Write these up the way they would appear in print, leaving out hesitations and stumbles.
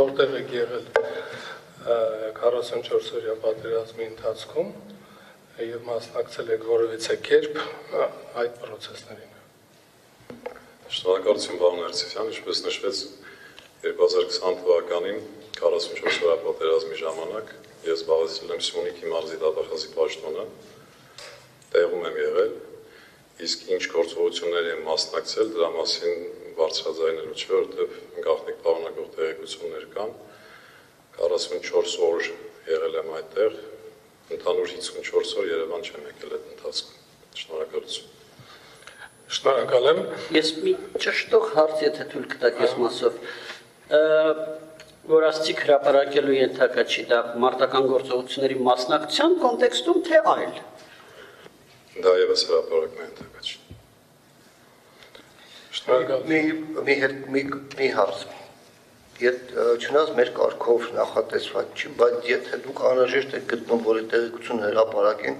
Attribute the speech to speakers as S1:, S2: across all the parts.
S1: որտեղ եք եղել 44-օրյա պատերազմի ընթացքում եւ մասնակցել եք որևիցե կերպ այդ process-ներին։
S2: Շնորհակալություն պարոն Ներսիսյան, ինչպես նշվեց 2020 թվականին 44-օրյա պատերազմի ժամանակ ես զբաղեցրել եմ Սյունիքի մարզի դատախազի պաշտոնը, տեղում եմ եղել, իսկ ինչ գործողությունների եմ մասնակցել, դրա մասին բարձրաձայնելու չէ, որովհետև գաղտնիք պարունակող տեղեկություններ կան, 44 օր եղել եմ այդտեղ, ընդհանուր 54 օր Երևան չեմ եկել այդ ընթացքում։ Շնորհակալություն։
S1: Շնորհակալ եմ։
S3: Ես մի ճշտող հարց, եթե թույլ կտաք ես մասով, որ ասցիք հրապարակելու ենթակա չի, դա մարտական գործողությունների մասնակցության կոնտեքստում, թե այլ։
S2: Դա ևս հրապարակման ենթակա չի։
S1: Շնորհակալ։
S4: Մի հարց։ Չնայած մեր կարգով նախատեսված չի, բայց եթե դուք անհրաժեշտ եք գտնում, որ այդ տեղեկությունը հրապարակենք,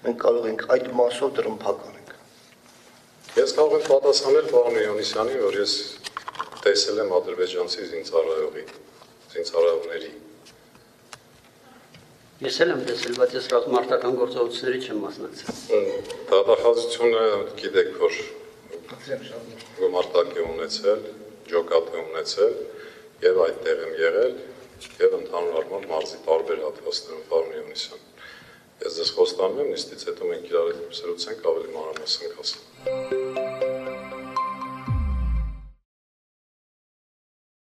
S4: մենք կարող ենք այդ մասով դրամփակ անենք։
S2: Ես կարող եմ պատասխանել պարոն Հովհաննիսյանին, որ ես տեսել եմ ադրբեջանցի զինծառայողների։
S3: Ես էլ եմ տեսել, բայց ես ռազմարտական գործողությունների չեմ մասնակցել։
S2: Դատախազությունը գիտեք, որ գումարտակ է ունեցել, ջոկատ է ունեցել, եւ այդտեղ եմ եղել, եւ ընդհանուր առմամբ մարզի տարբեր հատվածներում պարոն Հովհաննիսյան։ Ես ձեզ խոստանում եմ, նիստից հետո մենք իրար հետ զրուցենք ավելի մանրամասն կասենք։